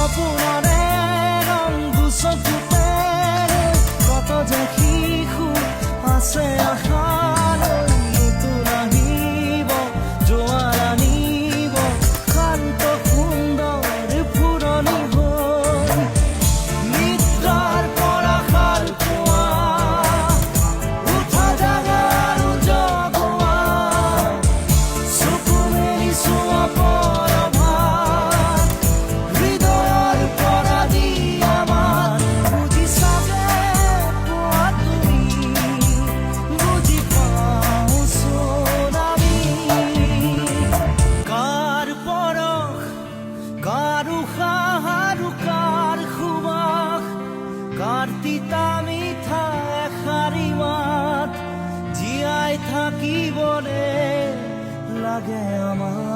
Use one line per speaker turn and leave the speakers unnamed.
সপোনৰে ৰং দুচকুতে কত যে শিশু আছে আশালৈ নতুন আহিব জোৱাৰ আনিব শান্ত সুন্দৰ ফুৰণি হৈ নিদ্ৰাৰ পৰা সাৰ পোৱা উঠা জাগা আৰু জগোৱা চকু মেলি চোৱা পৰভাত হৃদয়ৰ পৰা দি আমাৰ বুজিছা যে পোৱা তুমি বুজি পাওঁচোন আমি কাৰ পৰশ কাৰ উশাহ আৰু কাৰ সুবাস কাৰ তিতা মিঠা এষাৰি মাত জীয়াই থাকিবলে লাগে আমাৰ